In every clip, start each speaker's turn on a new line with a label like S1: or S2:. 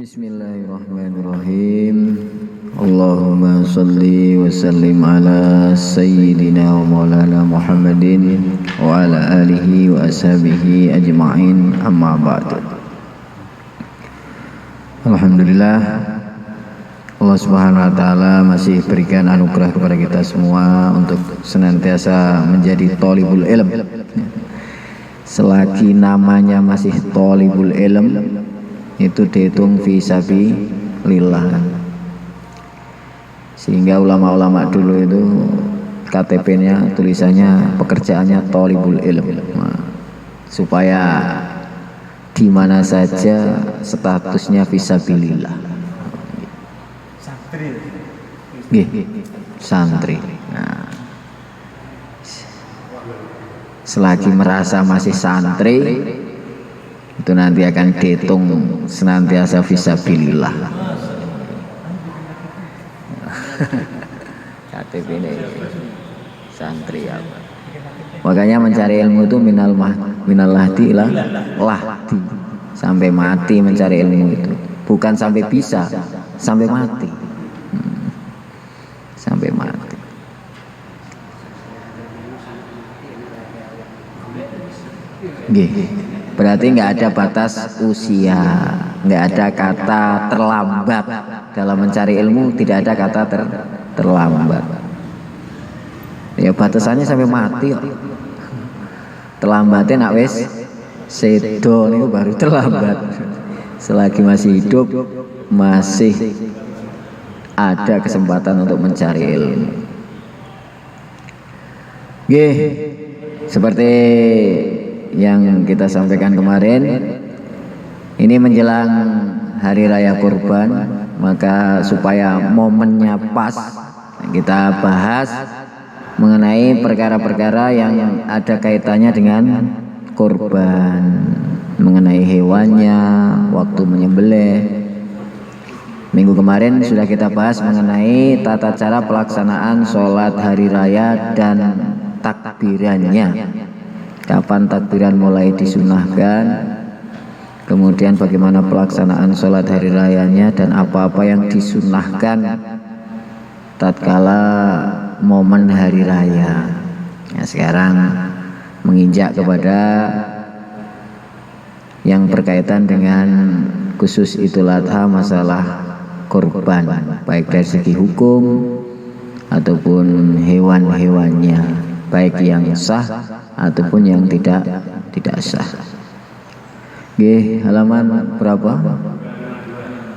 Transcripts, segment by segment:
S1: Bismillahirrahmanirrahim. Allahumma salli wa sallim ala sayyidina wa maulana Muhammadin wa ala alihi wa ashabihi ajma'in, amma ba'du. Alhamdulillah, Allah subhanahu wa ta'ala masih berikan anugerah kepada kita semua untuk senantiasa menjadi thalibul ilm. Selagi namanya masih thalibul ilm, itu dihitung fi sabilillah. Sehingga ulama-ulama dulu itu KTP-nya tulisannya pekerjaannya thalibul ilm, supaya di mana saja statusnya fi sabilillah. Santri. Nah, selagi merasa masih santri, itu nanti akan dihitung senantiasa fisabilillah. KTP ini santri apa? Makanya mencari ilmu itu minal lahdi ilah lahdi, sampai mati mencari ilmu itu, bukan sampai bisa, sampai mati. Sampai mati. Berarti nggak ada batas usia, nggak ada kata terlambat dalam mencari ilmu, tidak ada kata terlambat. Ya batasannya sampai mati kok. Terlambatnya nak wes sedo niku baru terlambat. Selagi masih hidup masih ada kesempatan untuk mencari ilmu. Seperti yang kita sampaikan kemarin, ini menjelang hari raya kurban, maka supaya momennya pas, kita bahas mengenai perkara-perkara yang ada kaitannya dengan kurban, mengenai hewannya, waktu menyembelih. Minggu kemarin sudah kita bahas mengenai tata cara pelaksanaan sholat hari raya dan takbirannya. Kapan takbiran mulai disunahkan, kemudian bagaimana pelaksanaan sholat hari rayanya, dan apa-apa yang disunahkan tatkala momen hari raya. Nah, sekarang menginjak kepada yang berkaitan dengan khusus Idul Adha, masalah kurban, baik dari segi hukum ataupun hewan-hewannya, baik yang sah ataupun yang tidak sah. Halaman berapa?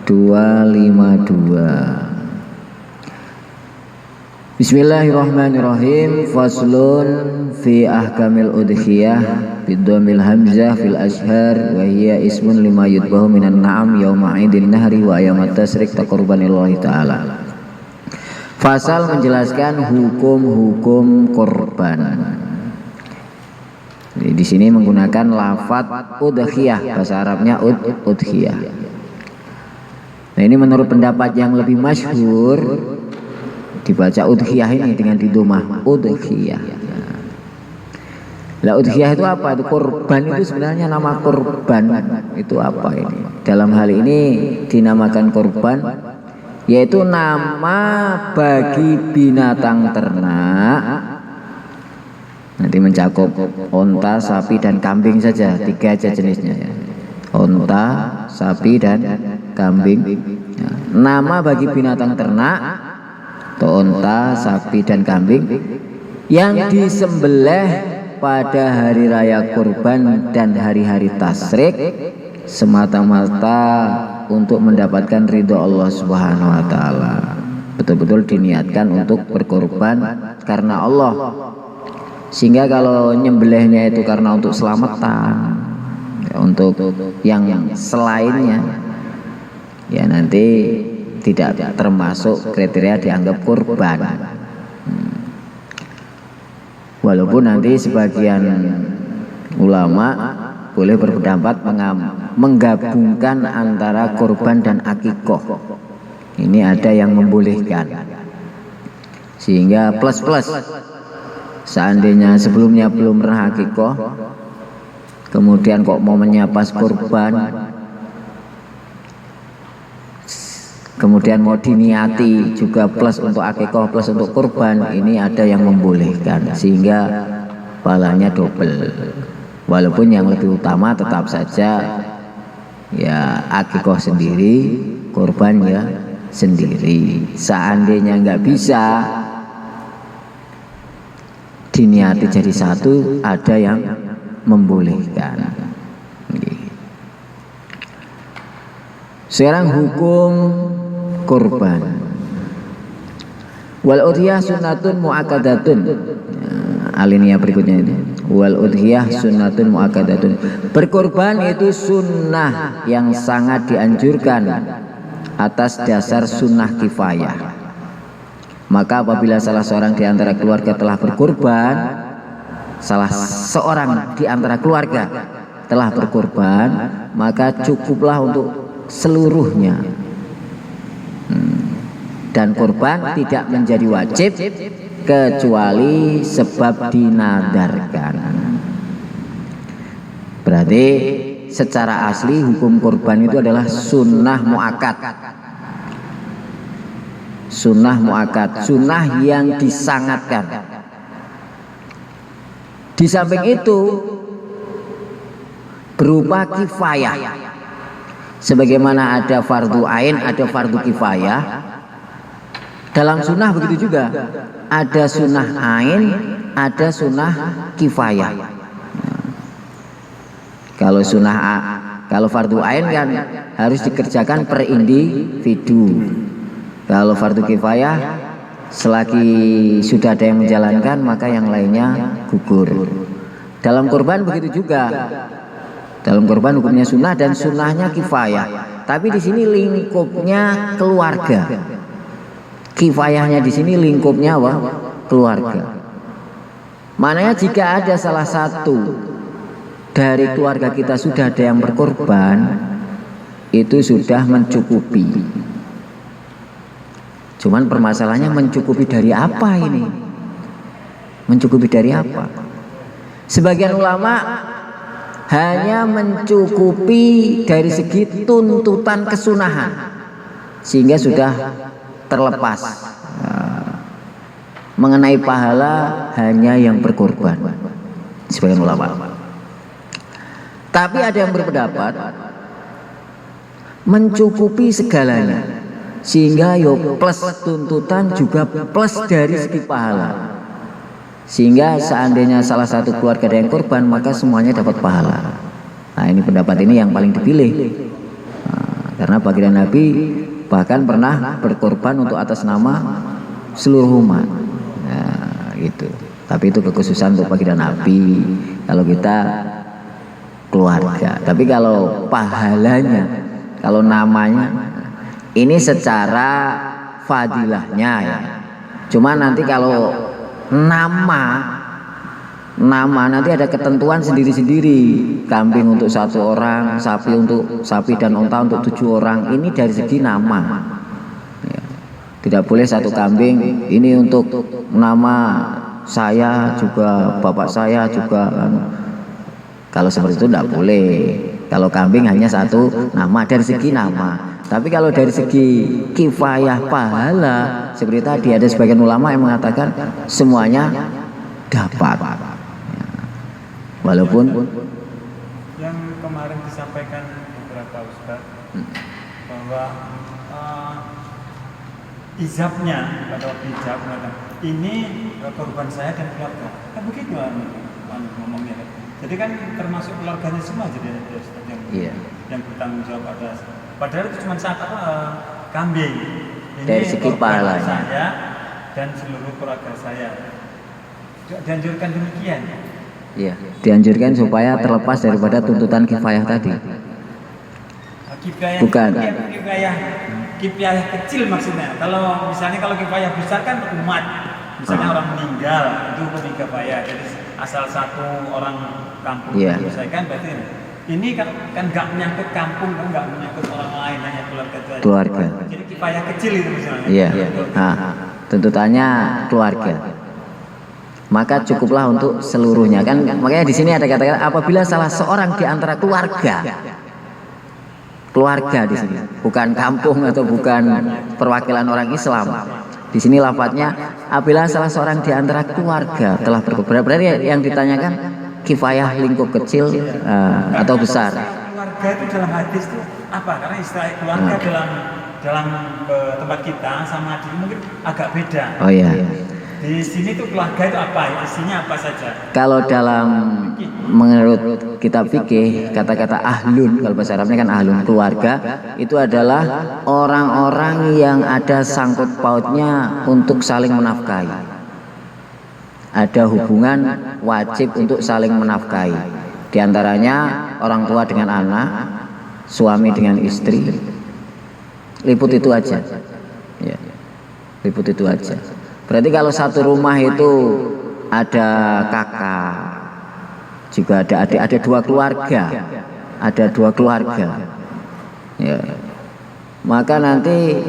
S1: 252. Bismillahirrahmanirrahim. Faslun fi ahkamil udhiyah bidhamil hamzah fil ashhar wa hiya ismun lima yutbahu minan na'am yauma idin nahri wa ayamat tasrik taqarrubanillahi ta'ala. Fasal menjelaskan hukum-hukum korban. Di sini menggunakan lafadz udhiyah, bahasa Arabnya udhiyah. Nah, ini menurut pendapat yang lebih masyhur dibaca udhiyah ini dengan didhamah udhiyah. Lah udhiyah itu apa? Itu kurban, itu sebenarnya nama kurban itu apa ini? Dalam hal ini dinamakan kurban, yaitu nama bagi binatang ternak. Nanti mencakup onta, sapi, dan kambing saja, 3 aja jenisnya. Onta, sapi, dan kambing. Nama bagi binatang ternak atau onta, sapi, dan kambing yang disembelih pada hari raya kurban dan hari-hari tasyrik semata-mata untuk mendapatkan ridho Allah Subhanahu wa ta'ala. Betul-betul diniatkan untuk berkorban karena Allah. Sehingga kalau nyembelihnya itu karena untuk selamatan, ya, untuk yang selainnya, ya nanti tidak termasuk kriteria dianggap kurban. Walaupun nanti sebagian ulama boleh berpendapat menggabungkan antara kurban dan akikoh. Ini ada yang membolehkan, sehingga plus-plus. Seandainya sebelumnya belum pernah akikoh, kemudian kok momennya pas kurban, kemudian mau diniati juga plus untuk akikoh plus untuk kurban, ini ada yang membolehkan sehingga pahalanya double. Walaupun yang lebih utama tetap saja ya akikoh sendiri, kurban ya sendiri. Seandainya nggak bisa diniati jadi satu, ada yang membolehkan. Sekarang hukum kurban. Wal udhiyah sunnatun muakkadatun. Alinea berikutnya ini. Wal udhiyah sunnatun muakkadatun. Berkorban itu sunnah yang sangat dianjurkan atas dasar sunnah kifayah. Maka apabila salah seorang di antara keluarga telah berkorban, salah seorang di antara keluarga telah berkorban, maka cukuplah untuk seluruhnya. Dan kurban tidak menjadi wajib kecuali sebab dinadarkan. Berarti secara asli hukum kurban itu adalah sunnah muakkad. Sunnah muakkad, sunnah yang disangatkan. Di samping itu berupa kifayah. Sebagaimana ada fardu ain, ada fardu kifayah. Dalam sunnah begitu juga. Ada sunnah ain, ada sunnah kifayah. Kalau kalau fardu ain kan harus dikerjakan per individu. Kalau fardu kifayah selagi sudah ada yang menjalankan maka yang lainnya gugur. Dalam kurban begitu juga. Dalam kurban hukumnya sunnah dan sunnahnya kifayah. Tapi di sini lingkupnya keluarga. Kifayahnya di sini lingkupnya apa? Keluarga. Maknanya jika ada salah satu dari keluarga kita sudah ada yang berkorban, itu sudah mencukupi. Cuman permasalahannya mencukupi dari apa ini? Mencukupi dari apa? Sebagian ulama hanya mencukupi dari segi tuntutan kesunahan, sehingga sudah terlepas. Mengenai pahala hanya yang berkorban, sebagian ulama. Tapi ada yang berpendapat mencukupi segalanya, sehingga yo plus tuntutan juga plus dari segi pahala, sehingga seandainya salah satu keluarga ada yang korban maka semuanya dapat pahala. Nah ini pendapat ini yang paling dipilih, karena baginda Nabi bahkan pernah berkorban untuk atas nama seluruh umat. Nah, gitu. Tapi itu kekhususan untuk baginda Nabi. Kalau kita keluarga. Tapi kalau pahalanya, kalau namanya, ini secara fadilahnya ya. Cuma nanti kalau nama nanti ada ketentuan sendiri-sendiri. Kambing untuk 1 orang, sapi dan unta untuk 7 orang. Ini dari segi nama. Ya. Tidak boleh 1 kambing ini untuk nama saya juga, bapak saya juga. Kalau seperti itu tidak boleh. Kalau kambing hanya 1 nama dari segi nama. Tapi kalau dari segi kifayah pahala, seperti tadi ada sebagian ulama yang mengatakan semuanya dapat. Walaupun
S2: yang kemarin disampaikan beberapa ustaz bahwa izabnya atau ijab ini korban saya dan keluarga. Kan begitu ngomongnya. Jadi kan termasuk keluarganya semua jadi ada ustaz yang bertanggung jawab atas. Padahal itu cuma kambing. Ini
S1: dari segi pahalanya
S2: saya dan seluruh keluarga saya. Dianjurkan demikian.
S1: Iya, dianjurkan supaya terlepas daripada tuntutan kifayah tadi.
S2: Kifayah,
S1: bukan.
S2: Kifayah kecil maksudnya. Kalau misalnya kalau kifayah besar kan umat. Misalnya orang meninggal itu kifayah. Jadi asal 1 orang kampung menyelesaikan berarti ini kan nggak menyangkut kampung, kan nggak menyangkut orang lain, hanya keluarga. Jadi kifayah kecil itu misalnya.
S1: Iya. Nah, tuntutannya keluarga. Maka cukuplah untuk seluruhnya kan. Makanya di sini ada kata-kata apabila salah seorang di antara keluarga keluarga di sini, bukan kampung atau bukan perwakilan orang Islam. Di sini lafadznya apabila salah seorang di antara keluarga telah berkurban. Berarti yang ditanyakan kifayah lingkup kecil atau besar.
S2: Keluarga itu dalam hadis itu apa? Karena istilah keluarga dalam tempat kita sama di mungkin agak beda.
S1: Oh iya.
S2: Di sini tuh keluarga itu apa? Isinya apa saja?
S1: Kalau dalam menurut kitab fikih kata-kata ahlun, kalau bahasa Arabnya kan ahlun, keluarga itu adalah orang-orang yang ada sangkut pautnya untuk saling menafkahi. Ada hubungan wajib untuk saling menafkahi. Di antaranya orang tua dengan anak, suami dengan istri. Liput itu aja. Ya. Liput itu aja. Berarti kalau satu rumah itu ada kakak, juga ada adik, ada dua keluarga, ya. Maka nanti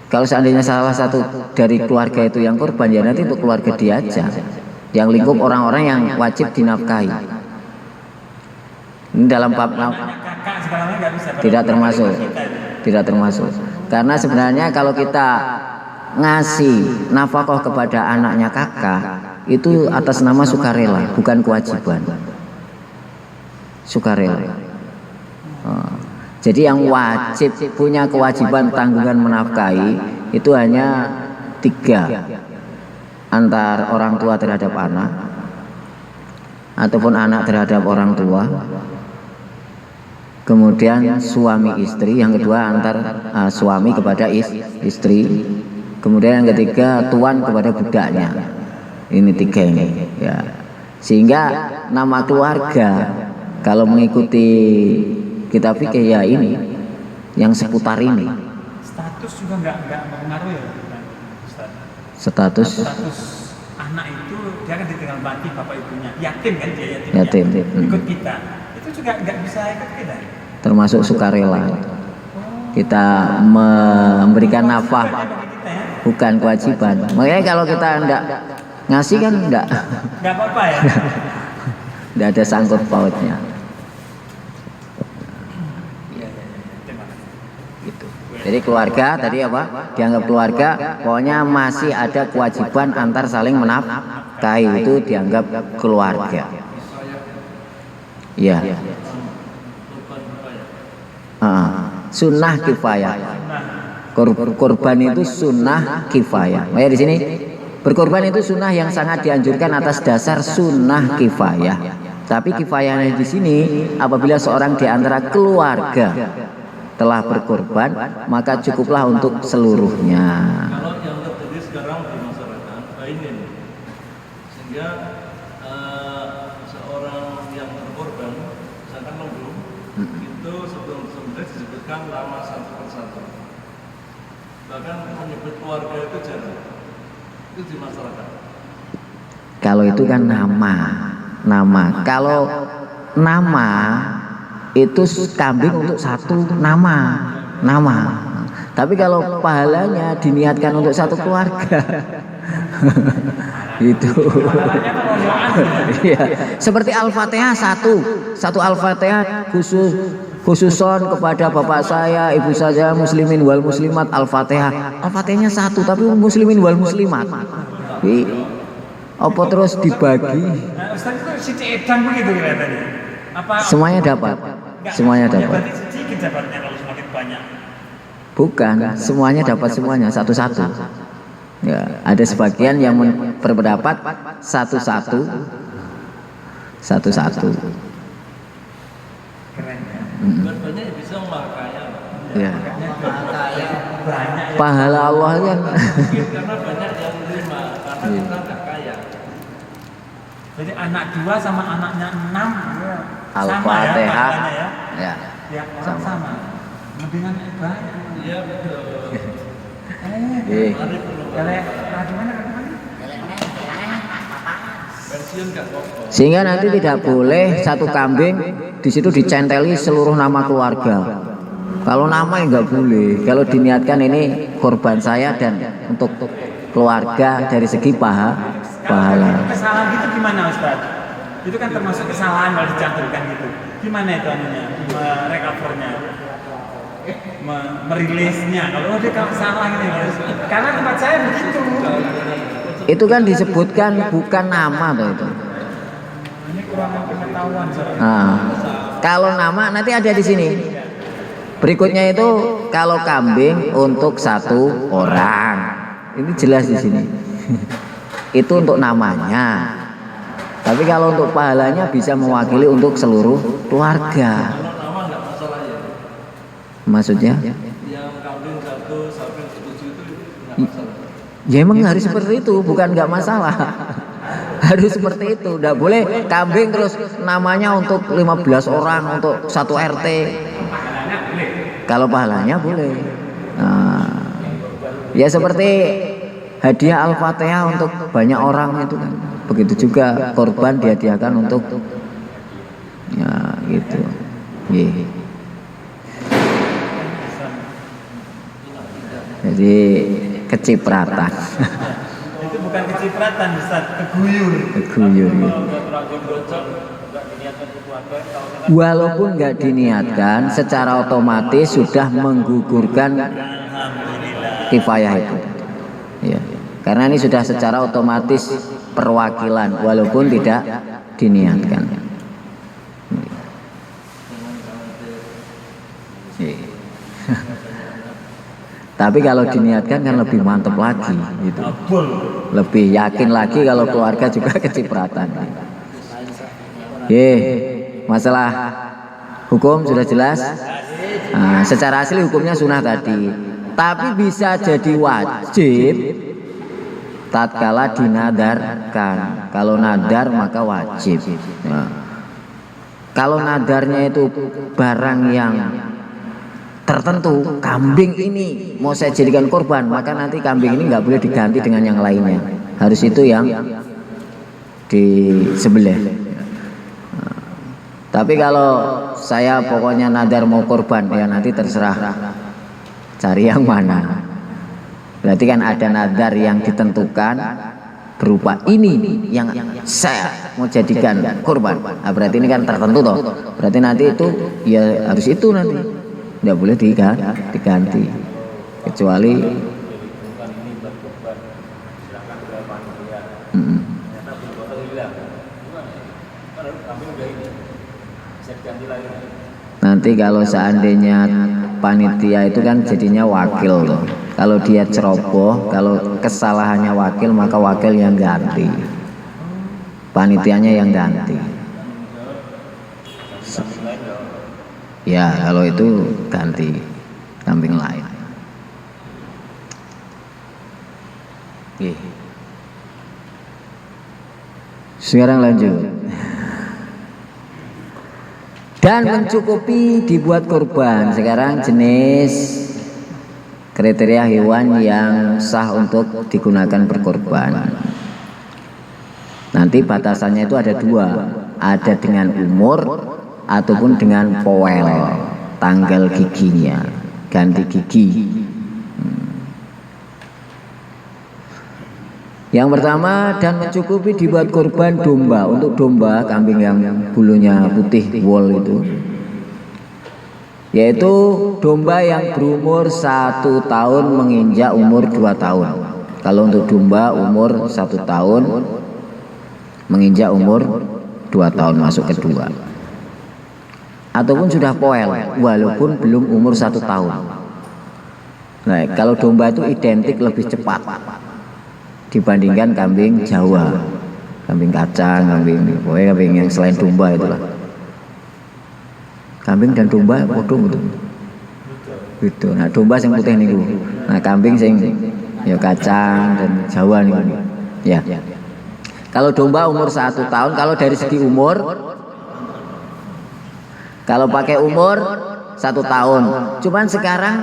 S1: kalau seandainya salah satu dari keluarga itu yang korban, ya nanti untuk keluarga dia aja, yang lingkup orang-orang yang wajib dinafkahi. Ini dalam bab tidak termasuk, karena sebenarnya kalau kita ngasih nafkah kepada anaknya kakak itu atas nama sukarela, bukan kewajiban. Sukarela. Jadi yang wajib punya kewajiban tanggungan menafkahi itu hanya 3, antar orang tua terhadap anak, ataupun anak terhadap orang tua, kemudian suami istri, yang kedua antar suami kepada istri, kemudian yang ketiga tuan kepada budaknya. Ini 3 ini ya. Sehingga nama keluarga kalau mengikuti kitab fikih ya ini yang seputar ini.
S2: Status juga nggak mempengaruhi ya, Ustaz?
S1: Status
S2: anak itu dia kan ditinggal mati bapak ibunya, yatim kan dia
S1: yatim.
S2: Ikut kita itu juga nggak bisa ikut kita.
S1: Termasuk sukarela. Kita memberikan nafkah, bukan kewajiban. Makanya kalau kita enggak ngasih kan enggak
S2: apa-apa ya.
S1: Enggak ada sangkut pautnya. Gitu. Jadi keluarga tadi apa? Dianggap keluarga, pokoknya masih ada kewajiban antar saling menafkahi, itu dianggap keluarga. Iya. Sunnah kifayah. Korban itu sunnah kifayah. Makanya di sini berkorban itu sunnah yang sangat dianjurkan atas dasar sunnah kifayah. Tapi kifayahnya di sini apabila seorang di antara keluarga telah berkorban, maka cukuplah untuk seluruhnya.
S3: Kalau yang terjadi sekarang di masyarakat ini, sehingga seorang yang berkorban, misalkan nunggu, itu sebelum disebutkan nama satu persatu. Bahkan menyebut keluarga itu jarang. Itu di masyarakat.
S1: Kalau itu kan nama. Kalau nama itu kambing untuk satu nama. Tapi kalau pahalanya diniatkan untuk satu keluarga. Itu. Iya. Seperti Al-Fatihah satu Al-Fatihah khususon kepada bapak saya, ibu saya, muslimin wal muslimat, Al-Fatihah. Al-Fatihahnya satu tapi muslimin wal muslimat. Apa terus dibagi?
S2: Nah, Ustaz itu si Edan begitu kelihatannya. Apa
S1: semuanya dapat? Semuanya dapat.
S2: Berarti sedikit dapatnya kalau semakin banyak.
S1: Bukan, semuanya dapat semuanya satu-satu. Ya, ada sebagian yang berpendapat satu-satu.
S2: Keren ya.
S3: Korbannya bisa makaya.
S1: Ya.
S2: Banyak ya.
S1: Pahala Allah kan.
S3: Karena banyak yang menerima, karena kita nggak kaya.
S2: Jadi anak 2 sama anaknya 6 ya.
S1: Al-Fatihah.
S2: Sama ya.
S1: Ya.
S2: Ya, orang sama. Mendingan banyak.
S3: Iya betul. Pensiun nggak pokok.
S1: Sehingga nanti tidak boleh satu kambing di situ dicenteli seluruh nama keluarga. Kalau nama ya nggak boleh. Kalau diniatkan ini korban saya dan untuk keluarga dari segi pahala.
S2: Kesalahan gitu gimana Ustaz? Itu kan termasuk kesalahan kalau dicantumkan gitu. gimana itu anunya, merecovernya, merilisnya. Kalau dia salah ini, karena tempat saya begitu.
S1: Itu kan disebutkan bukan nama tuh itu.
S2: Ini kurang pengetahuan.
S1: Nah, kalau nama nanti ada di sini. Berikutnya itu kalau kambing untuk satu orang, ini jelas di sini. Itu untuk namanya. Tapi kalau untuk pahalanya bisa mewakili untuk seluruh keluarga.
S3: Kalau nama nggak masalah ya.
S1: Maksudnya?
S3: Yang kambing 1, sapi 7 itu nggak masalah.
S1: Ya emang harus seperti itu, bukan nggak masalah. Harus seperti itu, nggak boleh kambing terus namanya untuk 15 orang untuk satu RT. Kalau pahalanya boleh. Nah, ya seperti hadiah Al-Fatihah untuk banyak orang itu kan. Begitu juga korban dihadiahkan untuk ya gitu. Yeah. Jadi kecipratan.
S2: Itu bukan kecipratan, Ustaz, keguyur.
S1: Keguyur. Ya. Walaupun nggak diniatkan, secara otomatis sudah menggugurkan kifayah itu. Ya. Karena ini sudah secara otomatis perwakilan, walaupun tidak diniatkan. Ya. Tapi kalau diniatkan kan lebih mantap lagi, gitu. Lebih yakin lagi kalau keluarga juga kecipratan. Masalah hukum sudah jelas. Nah, secara asli hukumnya sunnah tadi, tapi bisa jadi wajib tatkala dinadarkan. Kalau nadar maka wajib. Nah, kalau nadarnya itu barang yang tertentu, kambing ini mau saya jadikan korban, maka nanti kambing ini nggak boleh diganti dengan yang lainnya, harus itu yang disembelih. Tapi kalau saya pokoknya nadar mau korban, ya nanti terserah cari yang mana. Berarti kan ada nadar yang ditentukan berupa ini yang saya mau jadikan korban. Nah, berarti ini kan tertentu toh. Berarti nanti itu ya harus itu nanti. Tidak boleh diganti. Kecuali nanti kalau seandainya panitia itu kan jadinya wakil loh. Kalau dia ceroboh, kalau kesalahannya wakil maka wakil yang ganti, panitianya yang ganti. Ya kalau itu ganti kambing lain. Sekarang lanjut. Dan mencukupi dibuat kurban. Sekarang jenis kriteria hewan yang sah untuk digunakan berkorban. Nanti batasannya itu ada dua, ada dengan umur ataupun dengan poel, tanggal giginya, ganti gigi. Yang pertama, dan mencukupi dibuat korban domba. Untuk domba, kambing yang bulunya putih, wool itu, yaitu domba yang berumur 1 tahun menginjak umur 2 tahun. Kalau untuk domba umur 1 tahun menginjak umur 2 tahun masuk kedua. Ataupun sudah poel walaupun belum umur 1 tahun. Nah, kalau domba itu identik lebih cepat dibandingkan kambing Jawa, kambing kacang, kambing yang selain domba itulah. Kambing dan domba podo gitu. Nah, domba yang putih niku. Nah, kambing sing ya kacang dan Jawa niku. Ya. Kalau domba umur 1 tahun, kalau dari segi umur, kalau pakai umur 1 tahun. Cuman sekarang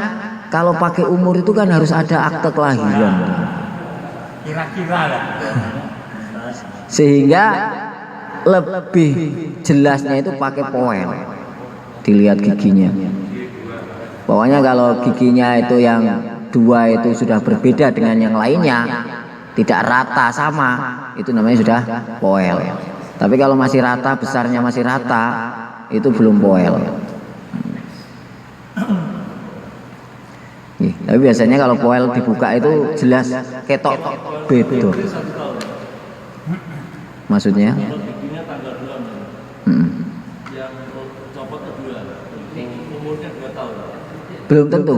S1: kalau pakai umur itu kan harus ada akte kelahiran.
S2: Kira-kira lah.
S1: Sehingga lebih jelasnya itu pakai poel. Dilihat giginya. Pokoknya kalau giginya itu yang 2 itu sudah berbeda dengan yang lainnya, tidak rata sama, itu namanya sudah poel. Tapi kalau masih rata, besarnya masih rata, itu belum poel. Tapi biasanya kalau poel dibuka itu jelas ketok beda. Maksudnya?
S3: Kalau giginya tanggal 2 yang copot kedua, umurnya 2 tahun.
S1: Belum tentu.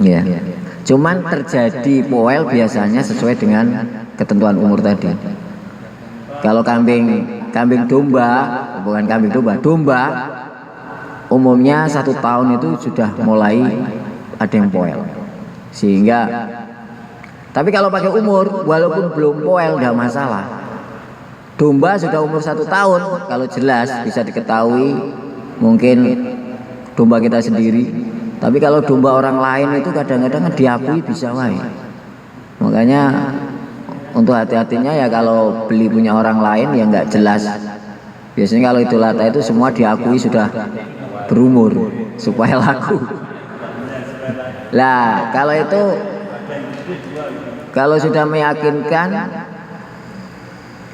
S1: Ya. Cuman terjadi poel biasanya sesuai dengan ketentuan umur tadi. Kalau kambing domba, bukan kambing domba, umumnya 1 tahun itu sudah mulai ada yang poel. Sehingga, tapi kalau pakai umur, walaupun belum poel nggak masalah. Domba sudah umur 1 tahun, kalau jelas bisa diketahui mungkin domba kita sendiri. Tapi kalau domba orang lain itu kadang-kadang diakui bisa wae. Makanya untuk hati-hatinya ya kalau beli punya orang lain ya nggak jelas. Biasanya kalau itu lata itu semua diakui sudah berumur supaya laku. Lah kalau itu kalau sudah meyakinkan,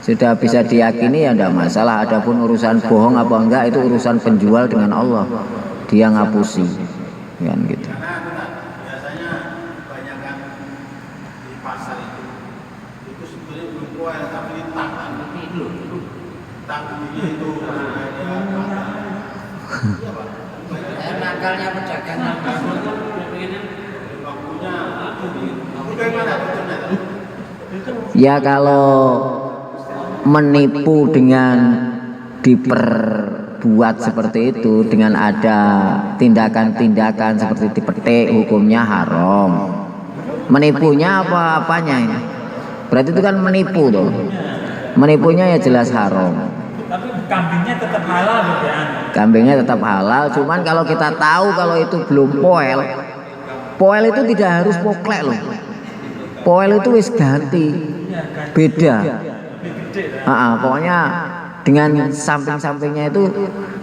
S1: sudah bisa diyakini ya tidak masalah. Adapun urusan bohong apa enggak itu urusan penjual dengan Allah. Dia ngapusi, kan gitu.
S4: Biasanya kebanyakan di pasar itu sebetulnya belum poel tapi ditang itu itu
S5: nakalnya pedagang.
S1: Ya kalau menipu dengan diperbuat seperti itu dengan ada tindakan-tindakan seperti dipetik, hukumnya haram. Menipunya apanya ini? Berarti itu kan menipu tuh. Menipunya ya jelas haram.
S2: Tapi kambingnya tetap halal loh ya.
S1: Kambingnya tetap halal, cuman kalau kita tahu kalau itu belum poel, poel itu tidak harus poklek loh. Poel itu wis ganti, beda. Pokoknya dengan samping-sampingnya itu,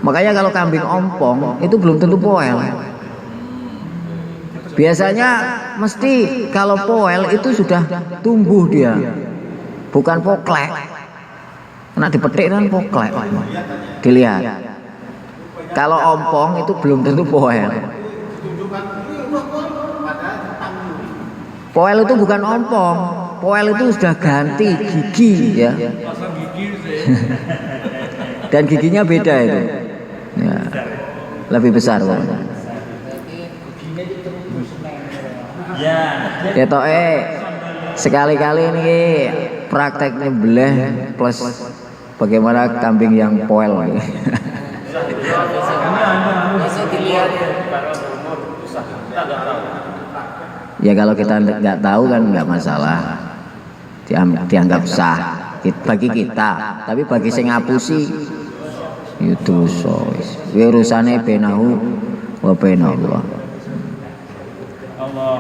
S1: makanya kalau kambing ompong itu belum tentu poel. Biasanya mesti kalau poel itu sudah tumbuh dia, bukan poklek. Kena dipetik kan poklek, dilihat. Kalau ompong itu belum tentu poel. Poel itu bukan ompong, poel itu sudah ganti gigi ya. Dan giginya beda itu. Ya, lebih besar pokoknya. Ya toke sekali-kali ini prakteknya belah plus bagaimana kambing yang poel. Ya kalau kita nggak tahu kan nggak masalah, dianggap sah bagi kita. Tapi bagi sing ngapusi itu urusane benahu wa bainallah.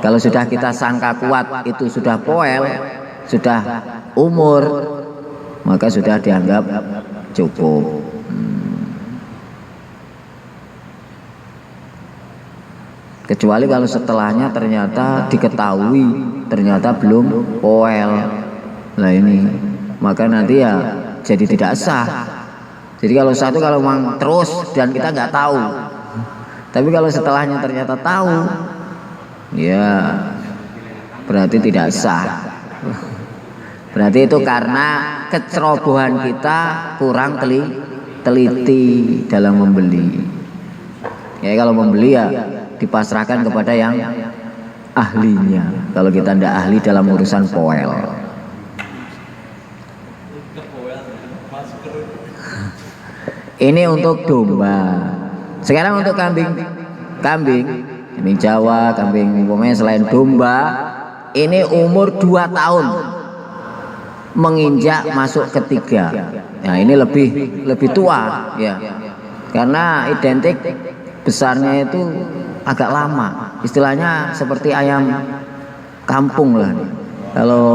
S1: Kalau sudah kita sangka kuat itu sudah poel, sudah umur, maka sudah dianggap cukup. Kecuali kalau setelahnya ternyata diketahui ternyata belum poel. Nah ini, maka nanti ya jadi tidak sah. Jadi kalau satu kalau memang terus dan kita nggak tahu. Tapi kalau setelahnya ternyata tahu, ya berarti tidak sah. Berarti itu karena kecerobohan kita kurang teliti dalam membeli. Ya kalau membeli ya dipasrahkan kepada yang ahlinya. Kalau kita tidak ahli dalam urusan poel. Ini untuk domba. Sekarang untuk kambing Jawa, kambing pokoknya selain domba, ini umur 2 tahun menginjak masuk ketiga. Nah ini lebih tua ya, karena identik besarnya itu agak lama. Istilahnya seperti ayam kampung lah. Kalau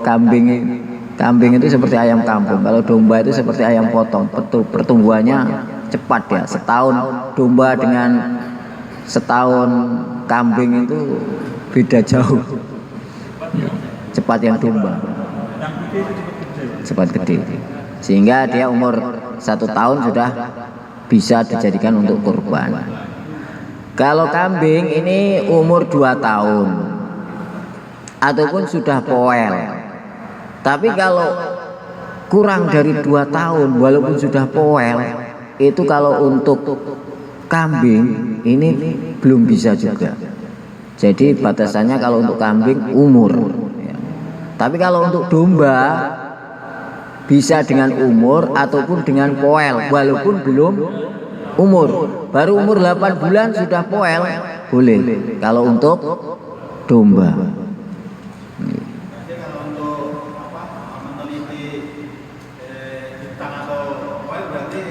S1: kambing itu seperti ayam kampung. Kalau domba itu seperti ayam potong. Pertumbuhannya cepat ya. Setahun domba dengan setahun kambing itu beda jauh. Cepat yang domba. Cepat gede. Sehingga dia umur 1 tahun sudah bisa dijadikan untuk kurban. Kalau kambing ini umur 2 tahun ataupun sudah poel. Tapi kalau kurang dari 2 tahun walaupun sudah poel, itu kalau untuk kambing ini belum bisa juga. Jadi batasannya kalau untuk kambing umur. Tapi kalau untuk domba bisa dengan umur ataupun dengan poel walaupun belum umur. Baru umur 8 bulan sudah poel boleh kalau untuk domba.
S4: Jadi kalau untuk meneliti hitang atau poel berarti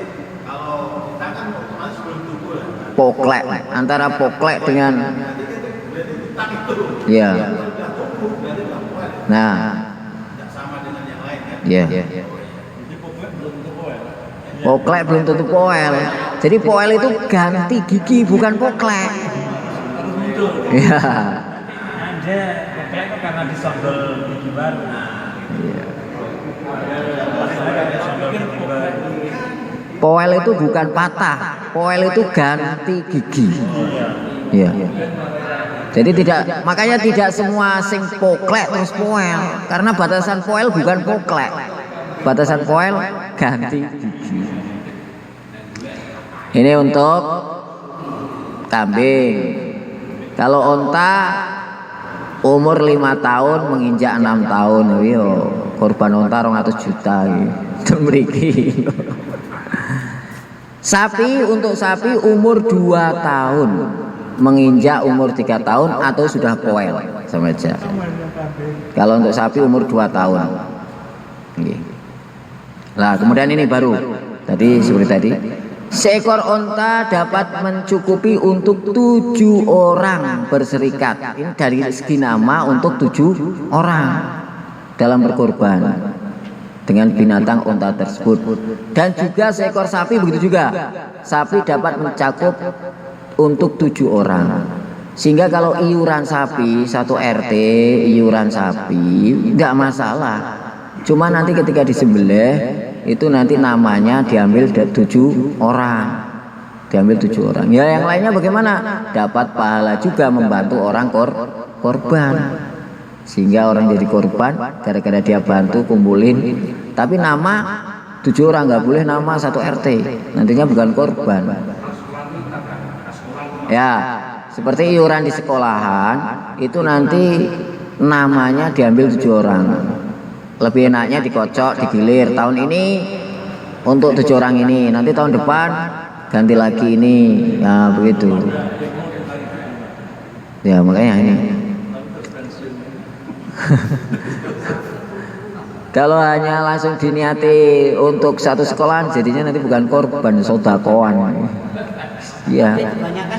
S4: kalau hitang kan otomatis belum tumbuh ya.
S1: Poklek antara poklek dengan
S4: Hitang itu
S1: ya.
S4: sudah tumbuh berarti sudah poel.
S1: Nah,
S4: Tidak sama dengan yang lain kan.
S1: ya.
S3: Jadi poklek belum tentu poel.
S1: Poklek belum tentu poel. Jadi poel itu ganti gigi bukan poklek.
S3: Harus muncul.
S1: Ya.
S2: Nah, dia poklek itu karena disondol gigi baru.
S1: Iya.
S2: Maksudnya karena disondol gigi baru.
S1: Poel itu bukan patah. Poel itu ganti gigi. Iya. Jadi makanya tidak semua sing poklek terus poel. Karena batasan poel bukan poklek. Batasan poel ganti gigi. Ini untuk kambing. Kalau onta umur 5 tahun menginjak 6 tahun, yo korban onta 200 juta gitu. Mriki. Sapi, untuk sapi umur 2 tahun menginjak umur 3 tahun atau sudah poel sama aja. Kalau untuk sapi umur 2 tahun. Oke. Nah, kemudian ini baru tadi seperti tadi. Seekor onta dapat mencukupi untuk 7 orang berserikat. Ini dari segi nama untuk 7 orang dalam berkorban dengan binatang onta tersebut. Dan juga seekor sapi begitu juga. Sapi dapat mencakup untuk 7 orang. Sehingga kalau iuran sapi 1 RT, iuran sapi enggak masalah. Cuma nanti ketika disembelih itu nanti namanya diambil 7 orang. Diambil 7 orang. Ya yang lainnya bagaimana? Dapat pahala juga membantu orang korban. Sehingga orang jadi korban gara-gara dia bantu kumpulin. Tapi nama 7 orang nggak boleh nama 1 RT. Nantinya bukan korban. Ya, seperti iuran di sekolahan itu nanti namanya diambil 7 orang. Lebih enaknya dikocok, digilir. Tahun ini untuk 7 orang ini, nanti tahun depan ganti lagi ini. Ya begitu. Ya makanya ini. Kalau hanya langsung diniati untuk satu sekolahan, jadinya nanti bukan korban, sodakoan. Iya,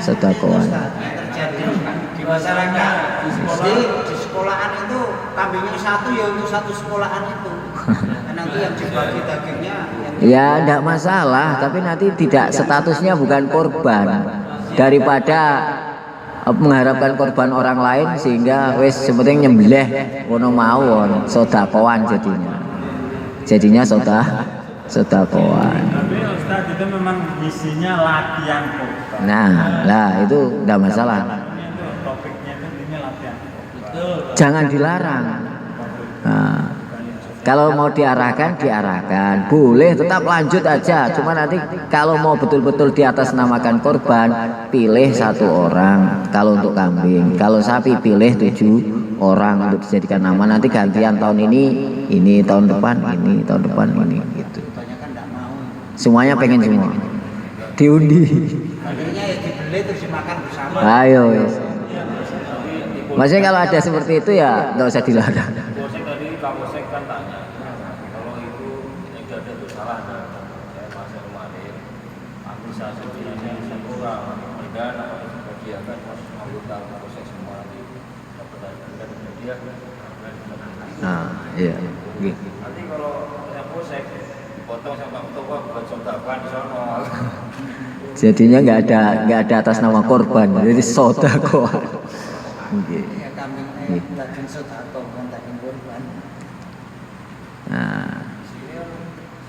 S1: sodakoan.
S5: Terjadi di masyarakat di sekolahan itu kambingnya 1 ya untuk 1 sekolahan itu. Nanti yang dibagi dagingnya
S1: Ya enggak masalah, tapi nanti tidak statusnya bukan korban. Daripada mengharapkan korban orang lain sehingga wis sepenting nyembelih ngono mawon, sodakoan jadinya sodakoan.
S2: Tapi Ustaz itu memang isinya latihan korban.
S1: Nah itu enggak masalah.
S2: Itu topiknya itu ini latihan korban.
S1: Jangan dilarang. Nah, kalau mau diarahkan, boleh tetap lanjut aja. Cuma nanti kalau mau betul-betul di atas namakan korban, pilih 1 orang. Kalau untuk kambing, kalau sapi pilih 7 orang untuk dijadikan nama. Nanti gantian tahun ini tahun depan ini, tahun depan ini, gitu.
S5: kebanyakan enggak mau.
S1: Semuanya pengen semua. Diundi.
S5: Akhirnya ya dibeli terus dimakan bersama.
S1: Ayo. Yes. Maksudnya kalau ada seperti itu ya nggak usah dilarang.
S3: Bosek tadi Kapolsek kan tanya, kalau itu yang ada itu salah ada. Saya masih kemarin, administrasi bisa kurang, mereka dapat sebagian kan masih anggota Kapolsek semua di dapat dia.
S1: Nah, iya. Gitu.
S3: Nanti kalau Kapolsek dipotong sama ketua buat sodakan di sana.
S1: Jadinya nggak ada atas nama korban, jadi sodakoan. Okay.
S5: Ya kambingnya daging sodako bukan daging kurban.
S1: Nah,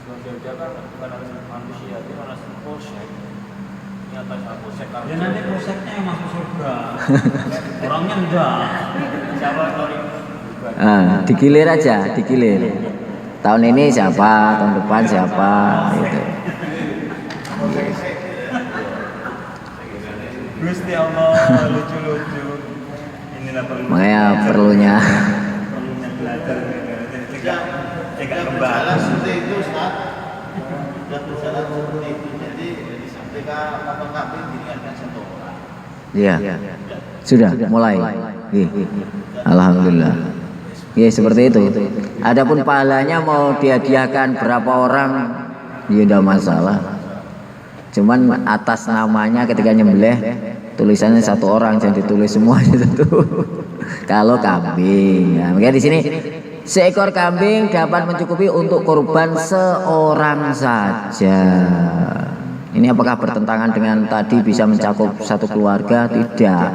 S6: Sebagai dia kan bukan harus manusia, dia harus polsek. Nyata satu polsek.
S2: Ya nanti polseknya yang masuk surga. Orangnya enggak.
S6: Siapa lori?
S1: Digilir aja, digilir. Tahun ini siapa, tahun depan siapa, gitu.
S2: Gusti Allah, lucu-lucu. Inilah perlu.
S1: Makanya perlunya
S2: belajar. Tegak
S4: Sudah
S2: kembali.
S4: berjalan seperti itu, Ustaz. Sudah berjalan seperti itu. Jadi disampaikan potong kambing diniatkan satu orang.
S1: Iya, sudah mulai. Alhamdulillah. Ya seperti itu. Adapun pahalanya mau dihadiahkan berapa orang, ya tidak masalah. Cuman atas namanya ketika nyembelih tulisannya satu orang, jangan ditulis semuanya itu. Kalau kambing, ya, makanya di sini seekor kambing dapat mencukupi untuk kurban seorang saja. Ini apakah bertentangan dengan tadi bisa mencakup satu keluarga? Tidak.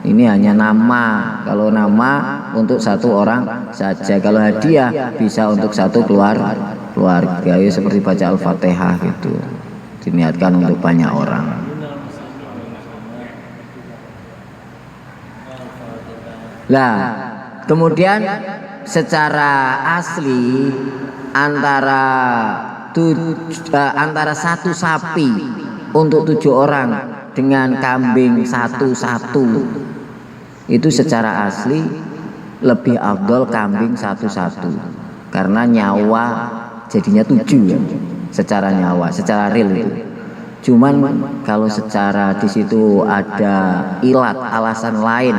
S1: Ini hanya nama. Kalau nama untuk satu orang saja. Kalau hadiah bisa untuk satu keluarga. Ya, seperti baca Al-Fatihah gitu. Diniatkan untuk banyak orang. Lah, kemudian secara asli antara satu sapi untuk 7 orang dengan kambing satu itu secara asli lebih afdol kambing satu karena nyawa jadinya 7 ya, secara nyawa, secara real itu. Cuman kalau secara di situ ada ilat, alasan lain,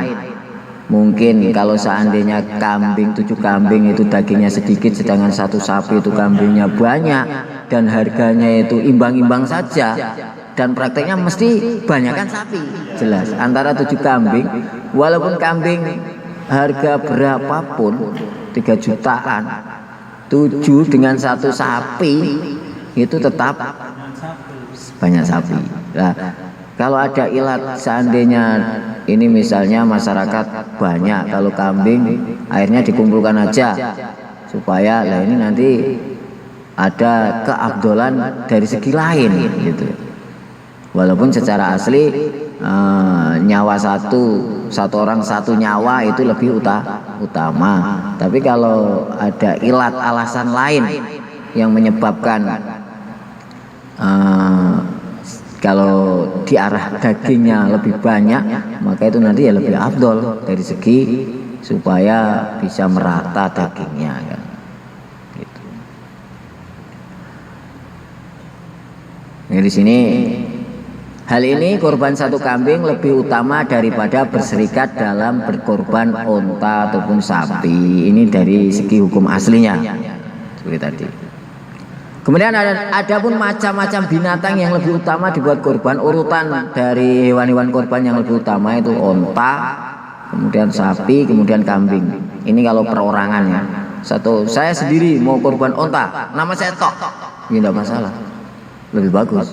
S1: mungkin kalau seandainya 7 kambing itu dagingnya sedikit, sedangkan satu sapi itu kambingnya banyak dan harganya itu imbang-imbang saja, dan prakteknya mesti banyakkan sapi, jelas. Antara 7 kambing, walaupun kambing harga berapapun 3 jutaan, 7 dengan satu sapi itu tetap banyak sapi. Nah, kalau ada ilat seandainya ini misalnya masyarakat banyak, kalau kambing akhirnya dikumpulkan aja supaya lah ini nanti ada keabdolan dari segi lain gitu. Walaupun secara asli nyawa satu orang satu nyawa itu lebih utama. Tapi kalau ada ilat alasan lain yang menyebabkan kalau di arah dagingnya lebih banyak, maka itu nanti ya lebih afdol dari segi supaya bisa merata dagingnya kan. Gitu. Nah, di sini hal ini kurban satu kambing lebih utama daripada berserikat dalam berkorban onta ataupun sapi. Ini dari segi hukum aslinya seperti tadi. Kemudian ada pun macam-macam binatang yang lebih utama dibuat kurban. Urutan dari hewan-hewan kurban yang lebih utama itu onta, kemudian sapi, kemudian kambing. Ini kalau perorangan ya. Saya sendiri mau kurban onta, nama saya Tok, ya tidak masalah, lebih bagus.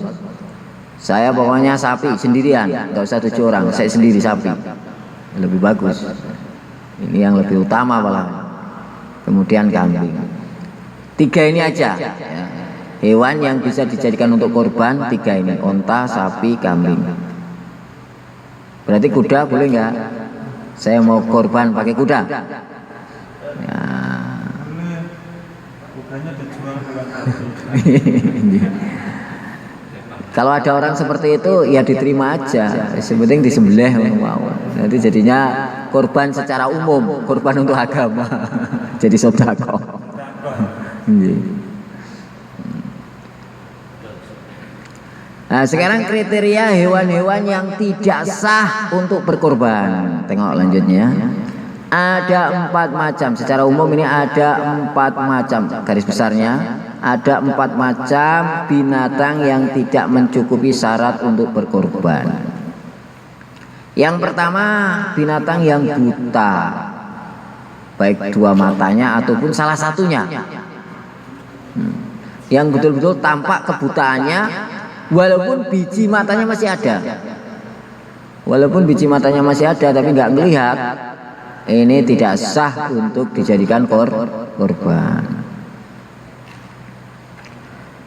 S1: Saya pokoknya sapi sendirian, nggak usah 7 orang, saya sendiri sapi, lebih bagus. Ini yang lebih utama malah. Kemudian kambing. 3 ini aja ya. Hewan yang bisa dijadikan untuk kurban 3 ini, onta, sapi, kambing. Berarti kuda boleh nggak? Saya mau kurban pakai kuda. Ya.
S2: Kudanya dijual
S1: Kalau ada orang seperti itu ya diterima aja, sepenting disembelih mau. Nanti jadinya kurban secara umum, kurban untuk agama. Jadi sedekah. Nah, sekarang kriteria hewan-hewan yang tidak sah untuk berkorban. Tengok lanjutnya. Ada 4 macam. Secara umum ini ada 4 macam. Garis besarnya ada 4 macam binatang yang tidak mencukupi syarat untuk berkorban. Yang pertama, binatang yang buta, baik 2 matanya ataupun salah satunya. Yang betul-betul tampak kebutaannya, walaupun biji matanya masih ada. Walaupun biji matanya masih ada tapi nggak melihat, ini tidak sah untuk dijadikan korban.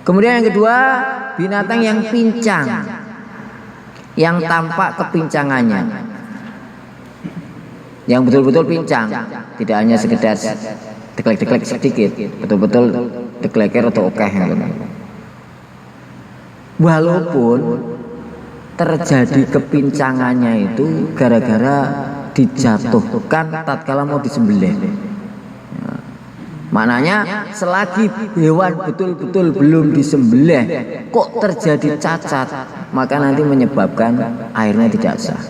S1: Kemudian yang kedua, binatang yang pincang, yang tampak kepincangannya, yang betul-betul pincang, tidak hanya sekedar deklek-deklek sedikit, betul-betul dekleker atau okeh. Walaupun terjadi kepincangannya itu gara-gara dijatuhkan tatkala mau disembelih. Maknanya selagi hewan betul-betul belum disembelih kok terjadi cacat, maka nanti menyebabkan airnya tidak sah.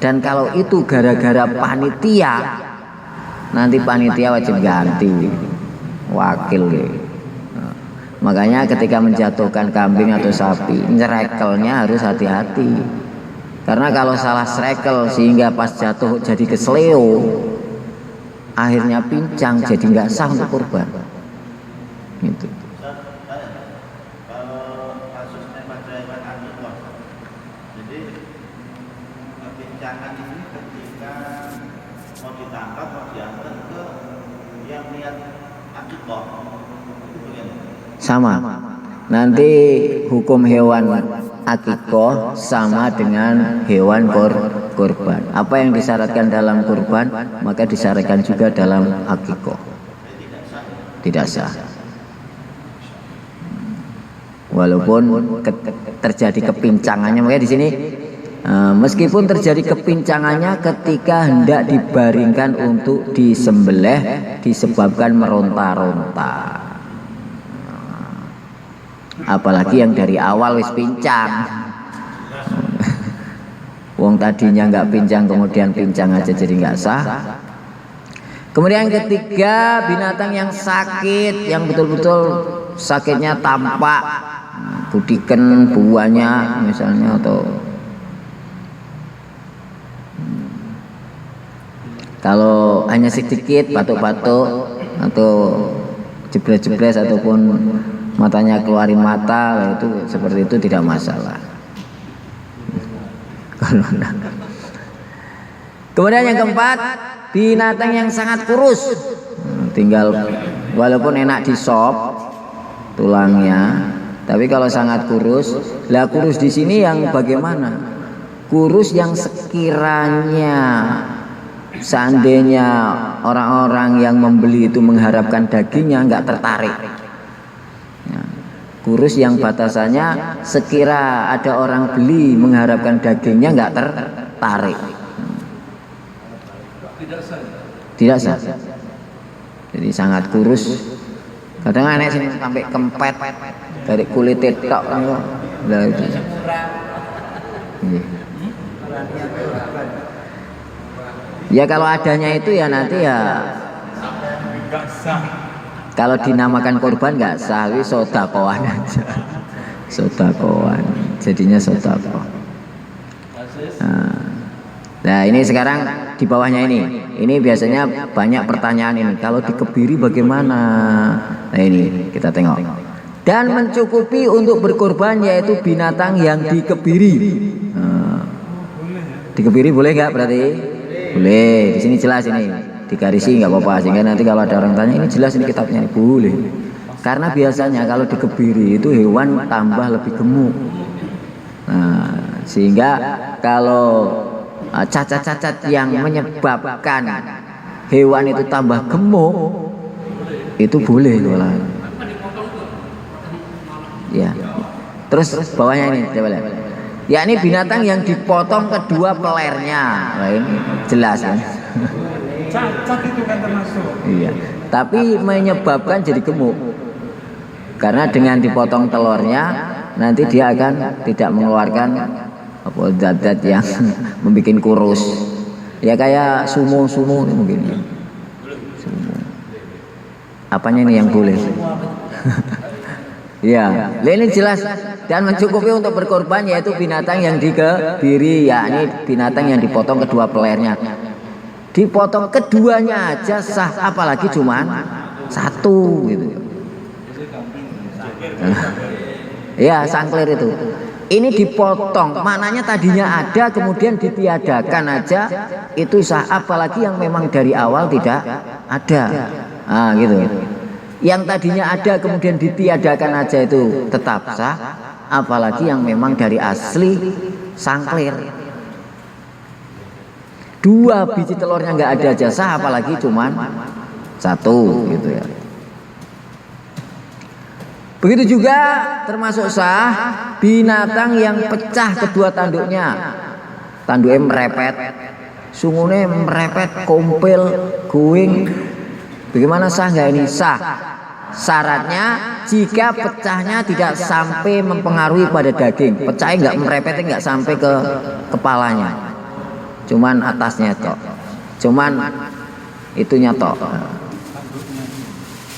S1: Dan kalau itu gara-gara panitia, nanti panitia wajib ganti wakil. Makanya ketika menjatuhkan kambing atau sapi, nyerekelnya harus hati-hati. Karena kalau salah srekel sehingga pas jatuh jadi kesleo, akhirnya pincang, jadi nggak sah untuk kurban. Gitu.
S4: Kalau kasusnya pada hewan akikah, jadi kepincangan ini ketika mau ditangkap, mau diantar ke yang niat akikah, itu bagaimana?
S1: Sama. Nanti hukum hewan akikah sama dengan hewan kurban. Apa yang disyaratkan dalam kurban, maka disyaratkan juga dalam akikah. Tidak sah. Walaupun terjadi kepincangannya, makanya di sini meskipun terjadi kepincangannya ketika hendak dibaringkan untuk disembelih disebabkan meronta-ronta. Apalagi yang dari awal wis pincang. Wong tadinya nggak pincang kemudian pincang aja jadi nggak sah. Kemudian yang ketiga, binatang yang sakit, yang betul-betul sakitnya tampak, budiken buahnya misalnya, atau kalau hanya sedikit batuk-batuk atau jebres-jebres ataupun matanya keluarin mata, itu seperti itu tidak masalah. Kemudian yang keempat, binatang yang sangat kurus, tinggal walaupun enak di sop tulangnya, tapi kalau sangat kurus, lah kurus di sini yang bagaimana? Kurus yang sekiranya seandainya orang-orang yang membeli itu mengharapkan dagingnya nggak tertarik. Kurus yang batasannya sekira ada orang beli mengharapkan dagingnya nggak tertarik. Tidak sah. Jadi sangat kurus. Kadang aneh sih sampai kempet dari kulit tok. Nah, itu. Ya kalau adanya itu ya nanti ya. Kalau dinamakan korban nggak sah, sodakoan aja. Sodakoan, jadinya sodako. Nah ini sekarang di bawahnya ini biasanya banyak pertanyaan ini. Kalau dikebiri bagaimana? Nah ini kita tengok. Dan mencukupi untuk berkorban yaitu binatang yang dikebiri. Dikebiri boleh nggak berarti? Boleh. Di sini jelas ini. Digarisi nggak apa-apa, sehingga nanti kalau ada orang tanya ini jelas ini kitabnya, boleh. Karena biasanya kalau dikebiri itu hewan tambah lebih gemuk. Nah, sehingga kalau cacat-cacat yang menyebabkan hewan itu tambah gemuk itu boleh malah. Ya. Terus bawahnya ini coba lihat. Ya ini binatang yang dipotong kedua pelernya. Nah, ini jelas kan.
S2: Cacat itu kan termasuk.
S1: Iya. Tapi menyebabkan jadi gemuk. Karena dengan dipotong telurnya nanti dia akan tidak mengeluarkan apa zat-zat yang membuat kurus. Ya kayak sumo mungkin. Sumo. Apanya ini yang boleh? Ya, ini jelas dan mencukupi untuk berkorban yaitu binatang yang dikebiri, yakni binatang yang dipotong kedua pelernya. Dipotong keduanya aja sah, apalagi cuman satu gitu. Ya sangklir itu. Ini dipotong, maknanya tadinya ada kemudian ditiadakan aja itu sah, apalagi yang memang dari awal tidak ada. Ah gitu. Yang tadinya ada kemudian ditiadakan aja itu tetap sah, apalagi yang memang dari asli sangklir. 2 biji telurnya nggak ada aja sah, apalagi cuman 1 gitu ya. Begitu juga termasuk sah binatang yang pecah kedua tanduknya. Tanduknya merepet, sungune merepet, kompil, guing. Bagaimana sah nggak ini? Sah. Syaratnya jika pecahnya tidak sampai mempengaruhi pada daging. Pecahnya nggak merepetnya, nggak sampai ke kepalanya. Cuman atasnya tok. Cuman itunya tok.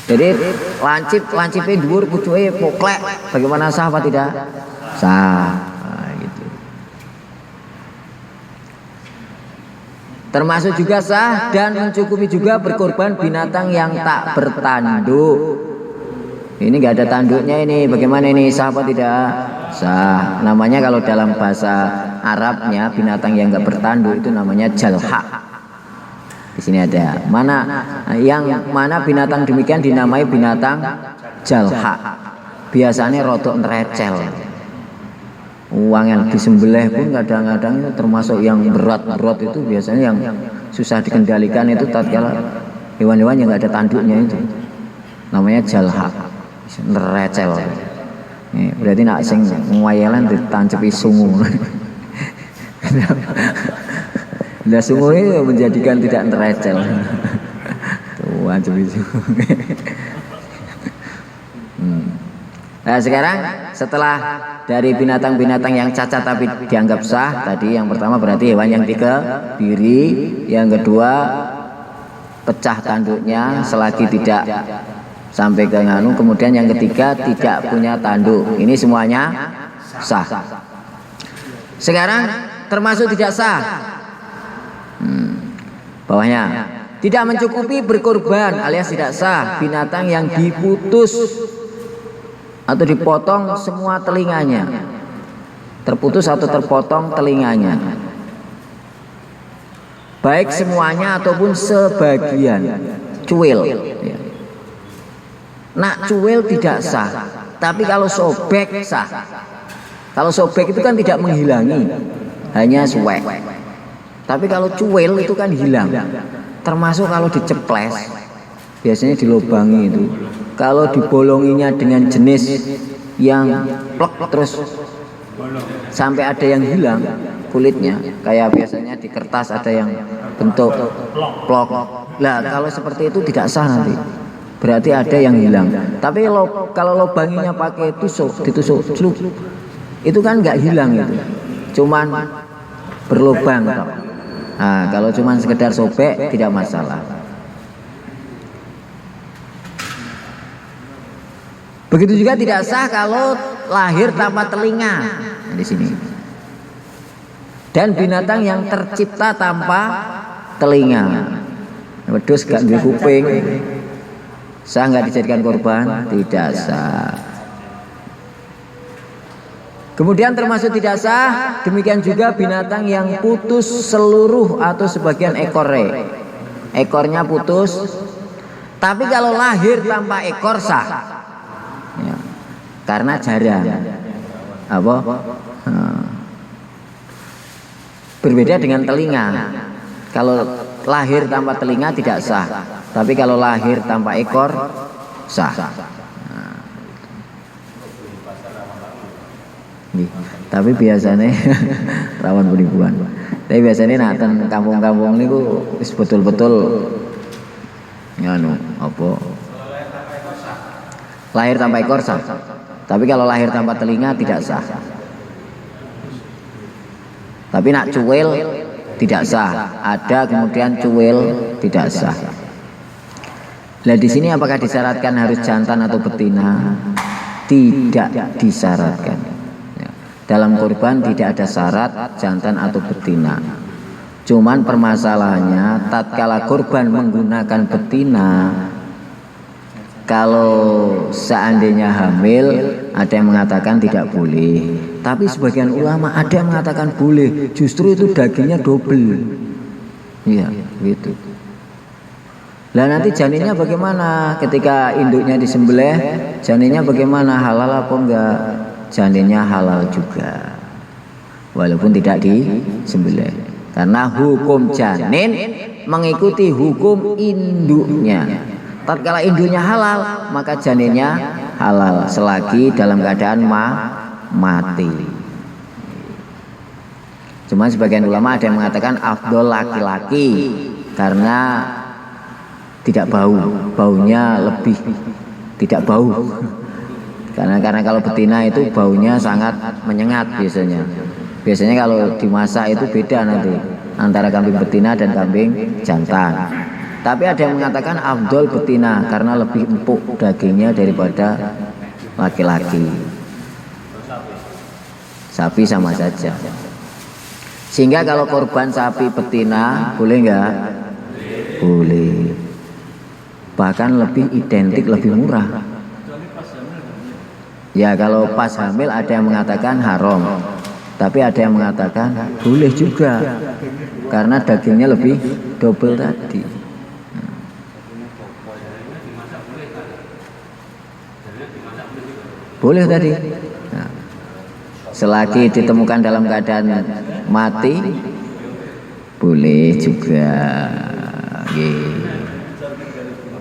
S1: Jadi lancipnya dhuwur, pucuke poklek, bagaimana sah apa tidak? Sah. Nah, gitu. Termasuk juga sah dan mencukupi juga berkorban binatang yang tak bertanduk. Ini nggak ada tanduknya ini, bagaimana ini sah apa tidak? Sah. Namanya kalau dalam bahasa Arabnya binatang yang nggak bertanduk itu namanya jalha. Di sini ada yang mana binatang demikian dinamai binatang jalha. Biasanya rodok nerecel. Uang yang disembelih pun kadang-kadang itu termasuk yang berat-berat itu biasanya yang susah dikendalikan itu tatkala hewan-hewan yang nggak ada tanduknya itu. Namanya jalha. Nerecel. Berarti nak sing ngwayelan ditancepi sungu. Nah sungu ini menjadikan tidak nerecel. Tuh aja itu. Nah sekarang setelah dari binatang-binatang yang cacat tapi dianggap sah, tadi yang pertama berarti hewan yang dikebiri, yang kedua pecah tanduknya selagi tidak sampai ke nganu, kemudian yang ketiga tidak punya tanduk. Ini semuanya sah. Sekarang termasuk tidak sah. Bawahnya tidak mencukupi berkorban alias tidak sah binatang yang diputus atau dipotong semua telinganya, terputus atau terpotong telinganya, baik semuanya ataupun sebagian. Cuil, nak cuil tidak sah, tapi kalau sobek sah. Kalau sobek itu kan tidak menghilangi, hanya suwek. Tapi kalau cuil itu kan hilang. Termasuk kalau diceples, biasanya dilubangi itu. Kalau dibolonginya dengan jenis yang plek terus sampai ada yang hilang kulitnya, kayak biasanya di kertas ada yang bentuk plok. Lah kalau seperti itu tidak sah nanti. Berarti ada yang hilang. Tapi kalau lubanginya pakai tusuk, ditusuk celuk, itu kan nggak hilang itu. Cuman berlubang toh. Nah, kalau cuma sekedar sobek tidak masalah. Begitu juga tidak sah kalau lahir tanpa telinga. Nah, di sini. Dan binatang yang tercipta tanpa telinga. Wedhus gak duwe kuping. Sah nggak dijadikan korban? Tidak sah. Kemudian termasuk tidak sah, demikian juga binatang yang putus seluruh atau sebagian ekornya. Ekornya putus, tapi kalau lahir tanpa ekor sah. Ya, karena jarang. Apa? Berbeda dengan telinga. Kalau lahir tanpa telinga tidak sah, tapi kalau lahir tanpa ekor sah. Tapi biasanya rawan penipuan. Tapi biasanya nanten kampung-kampung ini wis betul-betul nganu apa? Lahir tanpa ekor sah. Tapi kalau lahir tanpa telinga tidak sah. Tapi nak cuwil tidak sah. Ada kemudian cuwil tidak sah. Nah di sini apakah disyaratkan harus jantan atau betina? Tidak disyaratkan. Dalam kurban tidak ada syarat jantan atau betina. Cuman permasalahannya tatkala kurban menggunakan betina, kalau seandainya hamil ada yang mengatakan tidak boleh. Tapi sebagian ulama ada yang mengatakan boleh. Justru itu dagingnya double. Iya, gitu. Lah nanti janinnya bagaimana ketika induknya disembelih? Janinnya bagaimana, halal apa enggak? Janinnya halal juga, walaupun tidak disembelih. Karena hukum janin mengikuti hukum induknya. Tatkala induknya halal, maka janinnya halal selagi dalam keadaan mati. Cuma sebagian ulama ada yang mengatakan afdol laki-laki karena tidak bau, baunya lebih tidak bau. Karena kalau betina itu baunya sangat menyengat biasanya. Biasanya kalau dimasak itu beda nanti antara kambing betina dan kambing jantan. Tapi ada yang mengatakan afdol betina karena lebih empuk dagingnya daripada laki-laki. Sapi sama saja. Sehingga kalau korban sapi betina boleh enggak? Boleh. Bahkan lebih identik, lebih murah. Ya kalau pas hamil ada yang mengatakan haram, tapi ada yang mengatakan boleh juga karena dagingnya lebih double tadi. Boleh tadi. Nah, selagi ditemukan dalam keadaan mati, boleh juga.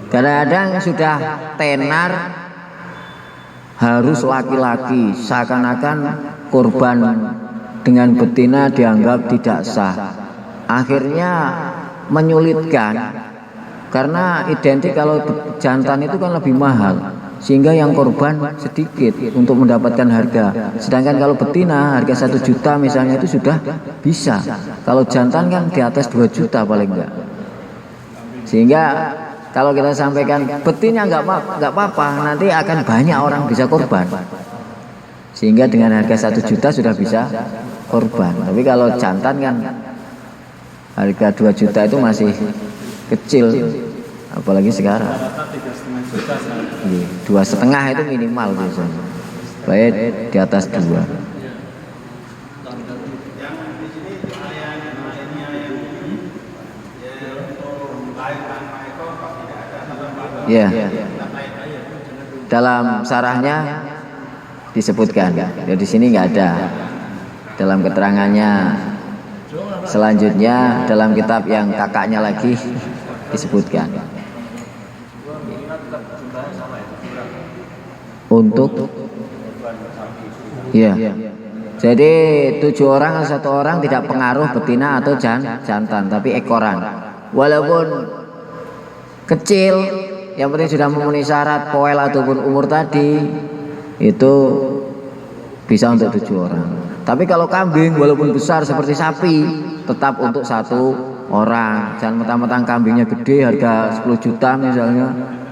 S1: Kadang-kadang sudah tenar harus laki-laki, seakan-akan kurban dengan betina dianggap tidak sah. Akhirnya menyulitkan karena identik kalau jantan itu kan lebih mahal, sehingga yang korban sedikit untuk mendapatkan harga. Sedangkan kalau betina harga 1 juta misalnya itu sudah bisa. Kalau jantan kan di atas 2 juta paling enggak. Sehingga kalau kita sampaikan betina enggak apa-apa, nanti akan banyak orang bisa korban. Sehingga dengan harga 1 juta sudah bisa korban. Tapi kalau jantan kan harga 2 juta itu masih kecil, apalagi sekarang. 2,5 itu minimal biasanya. Baik di atas 2. Ya, dalam sarahnya disebutkan. Ya di sini nggak ada. Dalam keterangannya selanjutnya dalam kitab yang kakaknya lagi disebutkan. Untuk ya, jadi 7 orang atau 1 orang tidak pengaruh betina atau jantan, tapi ekoran. Walaupun kecil, yang penting sudah memenuhi syarat poel ataupun umur tadi, itu bisa untuk 7 orang. Tapi kalau kambing walaupun besar seperti sapi, tetap untuk 1 orang. Jangan mentang-mentang kambingnya gede harga 10 juta misalnya.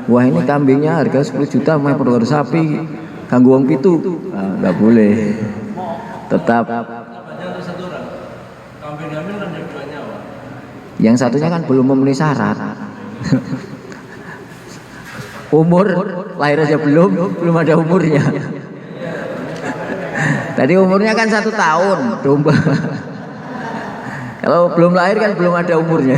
S1: Wah ini kambingnya harga 10 juta, main perlu sapi, ganggu wong pitu. Nah, nggak boleh. Tetap. Yang satunya kan belum memenuhi syarat. Umur lahir aja belum ada umurnya. Tadi umurnya kan 1 tahun domba. Kalau belum lahir kan belum ada umurnya.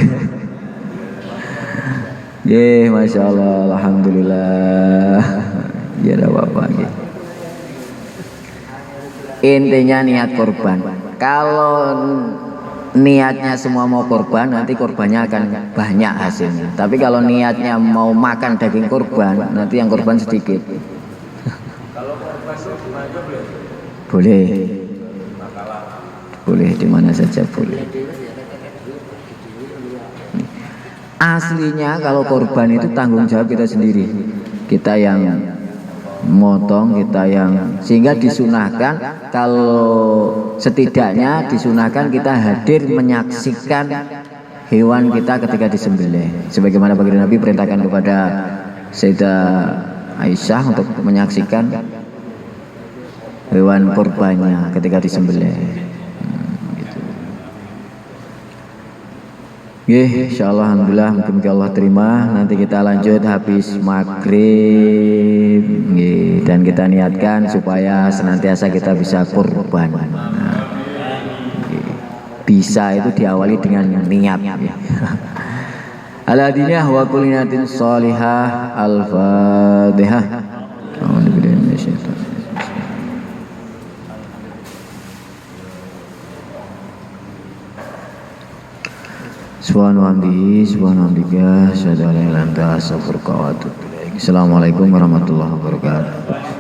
S1: Ye, masya Allah, alhamdulillah. Ya ada apa-apa. Intinya niat korban. Kalau niatnya semua mau korban, nanti korbannya akan banyak hasilnya. Tapi kalau niatnya mau makan daging korban, nanti yang korban sedikit.
S6: Kalau korban itu gimana aja boleh?
S1: Boleh. Boleh di mana saja boleh. Aslinya kalau korban itu tanggung jawab kita sendiri. Kita yang motong, kita yang, sehingga disunahkan, kalau setidaknya disunahkan kita hadir menyaksikan hewan kita ketika disembelih. Sebagaimana baginda Nabi perintahkan kepada Sayyidah Aisyah untuk menyaksikan hewan korbannya ketika disembelih. Insyaallah, alhamdulillah, mungkin Allah terima. Nanti kita lanjut habis maghrib, dan kita niatkan supaya senantiasa kita bisa kurban. Bisa itu diawali dengan niat. ala diniyah wa kulli niyatin shalihah. Al-Fatihah. A'udzu billahi minasyaitonir rajim. Subhanallah, asyhadu an la ilaha illa anta, astaghfiruka wa atubu ilaik. Assalamualaikum warahmatullahi wabarakatuh.